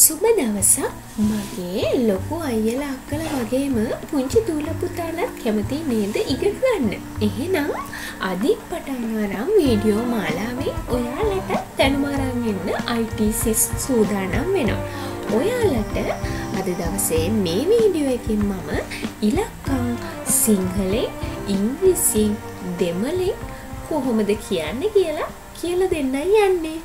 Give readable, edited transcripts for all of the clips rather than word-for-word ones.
සුබ දවසක්. මගේ ලොකු අයියලා අක්කලා වගේම පුංචි දූල පුතාලත් කැමති නේද ඉගෙන ගන්න. එහෙනම් අදින් පටන් අරන් වීඩියෝ මාලාවේ ඔයාලට දැනුම අරන් එන්න ITC සූදානම් වෙනවා. ඔයාලට අද දවසේ මේ වීඩියෝ එකෙන් මම ඉලක්කම් සිංහලෙන් ඉංග්‍රීසියෙන් දෙමළෙන් කොහොමද කියන්නේ කියලා දෙන්නයි යන්නේ.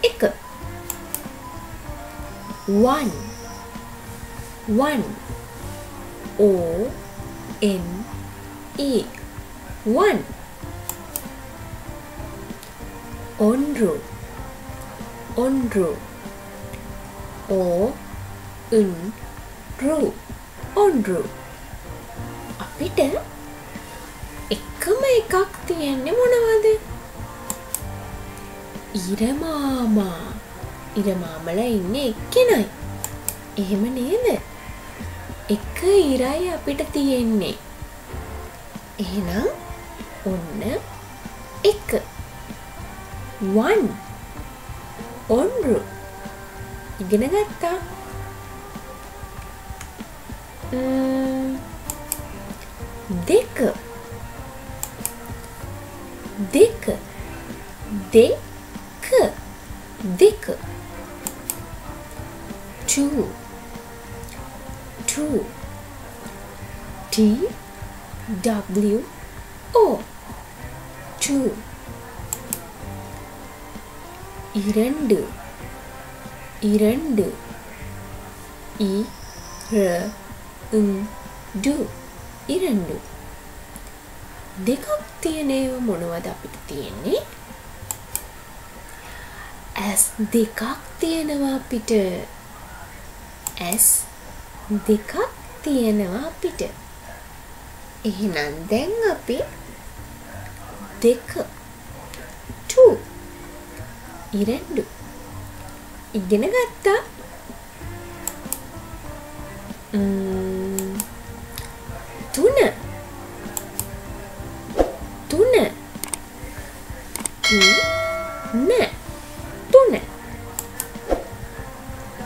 එක one O-N-E one onru O-N-Ru onru අපිට එකම එකක් තියෙන්නේ මොනවද? ඉරමාමලා ඉන්නේ එක්කෙනයි. එහෙම නේද? එක ඉරයි අපිට තියෙන්නේ. එහෙනම් ඔන්න එක one onru ඉගෙන ගත්තා. දෙක two T-W-O two இரண்டு இரண்டு දෙකක් තියෙනව මොනවද අපිට තියෙන්නේ? S දෙකක් තියෙනවා අපිට. S දෙකක් තියෙනවා අපිට. එහෙනම් දැන් අපි දෙක two இரண்டு ඉගෙන ගත්තා. තුන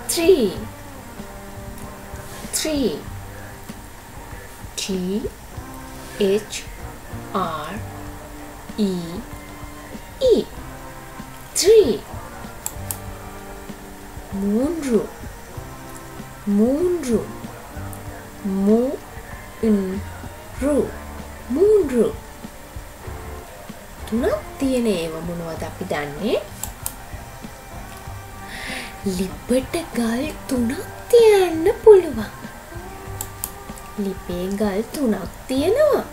three T-H-R-E-E three மூன்று තුනක් තියෙන ඒවා මොනවද අපි දන්නේ? ලිපට ගල් තුනක් තියන්න පුළුවන්. ලිපේ ගල් තුනක් තියෙනවා.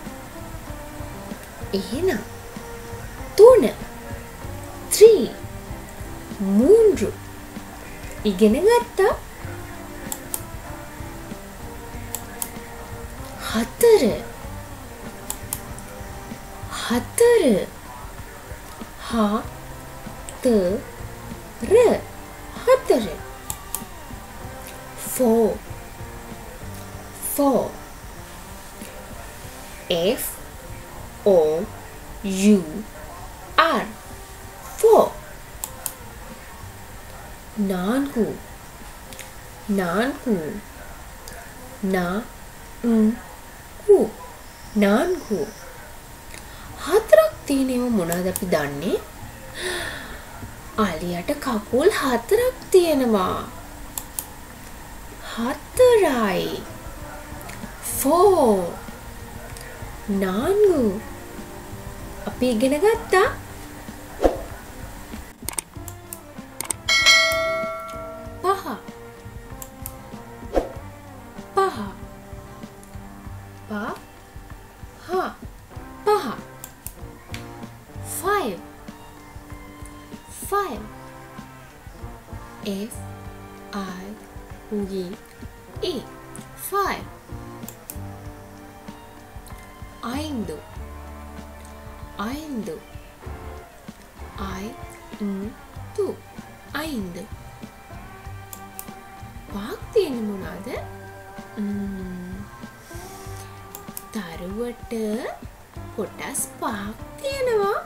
එහෙනම් තුන three மூன்று ඉගෙන ගත්තා. හතර four F-O-U-R four நான்கு හතරක් තියෙනව මොනවද අපි දන්නේ? අලියට කකුල් හතරක් තියෙනවා. හතරයි four நான்கு අපි ඉගෙන ගත්තා. පහ five F-I-V-E five ஐந்து ஐந்து I 5 පහක් තියෙන්නේ මොනවාද? තරුවට කොටස් 5ක් තියෙනවා.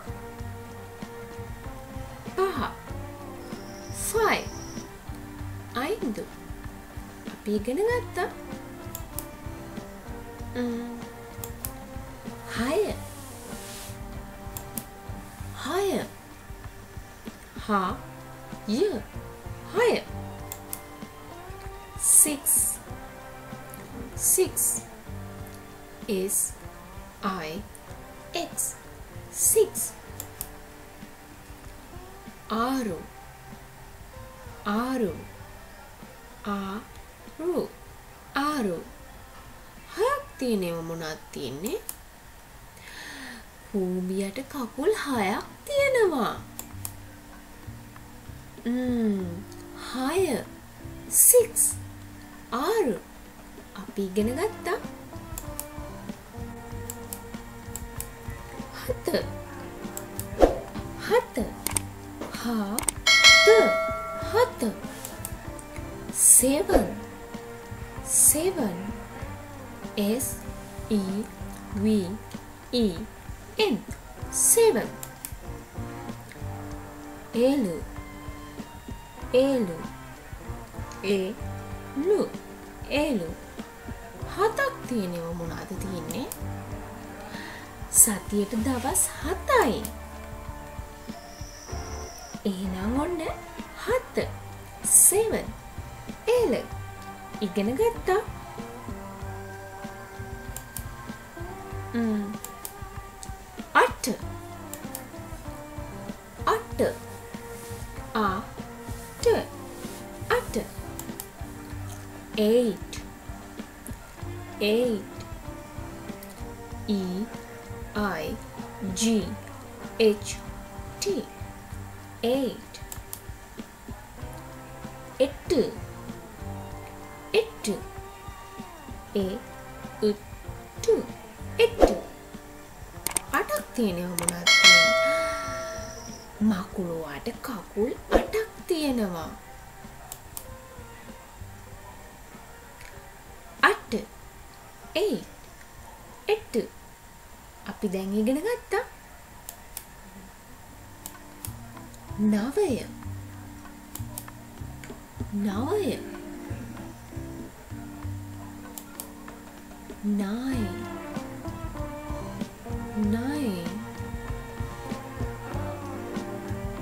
5 අපි ඉගෙන ගත්තා. 6 6 is I X 6 6 හයක් තියෙනවා. මොනවද තියෙන්නේ? භූමියට කකුල් 6ක් තියෙනවා. 6 6 අපි ඉගෙන ගත්තා. 7 S E V E N 7 ඒලු හතක් තියෙනවා. මොනවද තියෙන්නේ? සතියට දවස් 7යි. එහෙනම් ඔන්න 7 7 ඒල ඉගෙන ගත්තා. 8 8 E I G H T 8 8 අටක් තියෙනවා. මොනවද තියෙන්නේ? මකුළුවාට කකුල් 8ක් තියෙනවා. 8 අපි දැන් ඉගෙන ගත්තා. 9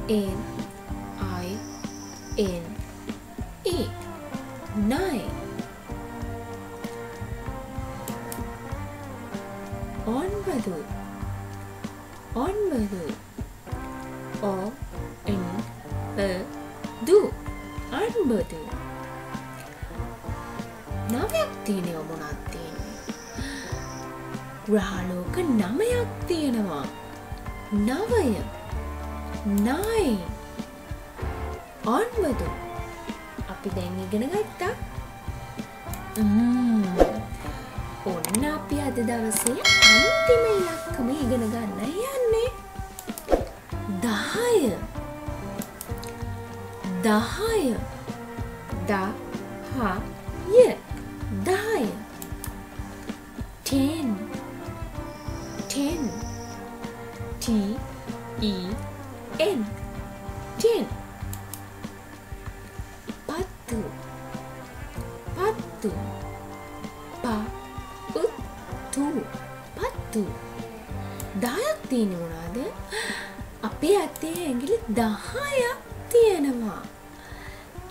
N I N E 9 9 9ක් තියෙනවා. මොනවද තියෙන්නේ? ග්‍රහලෝක 9ක් තියෙනවා. 9 අපි දැන් ඉගෙන ගත්තා. ඔන්න අපි අද දවසේ අන්තිම ඉලක්කම ඉගෙන ගන්න යන්නේ. 10 10 T E N 10 10 10ක් තියෙන්නේ මොනවද? අපේ අතේ ඇඟිලි 10ක් තියෙනවා.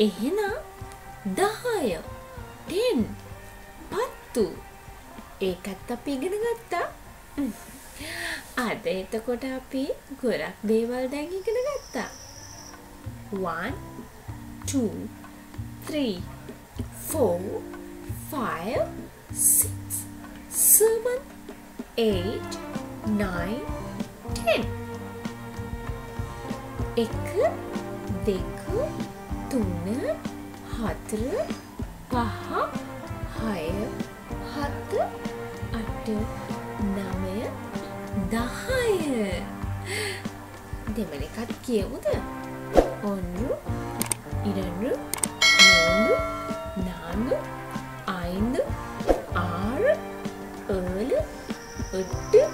එහෙනම් 10 10 ඒකත් අපි ඉගෙන ගත්තා. අද එතකොට අපි ගොඩක් දේවල් දැන් ඉගෙන ගත්තා. 1 2 3 4 5 6 7 8 9 10 එක දෙක තුන හතර පහ හය හත අට නවය 10 දෙවන එකත් කියමුද? ඔන්න 8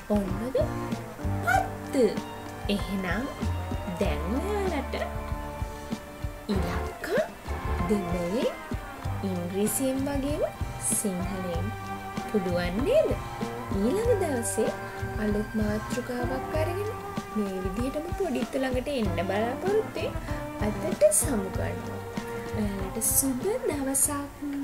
ඔන්නද 10. එහෙනම් දැන් ඔයාලට ඉලක්ක දෙමළෙන් ඉංග්‍රීසියෙන් වගේම සිංහලෙන් පුළුවන් නේද? ඊළඟ දවසේ අලුත් මාතෘකාවක් අරගෙන මේ විදිහටම පොඩිත් ළඟට එන්න බලාපොරොත්තු වෙ අදට සමු ගන්නවා. ඔයාලට සුබ දවසක්.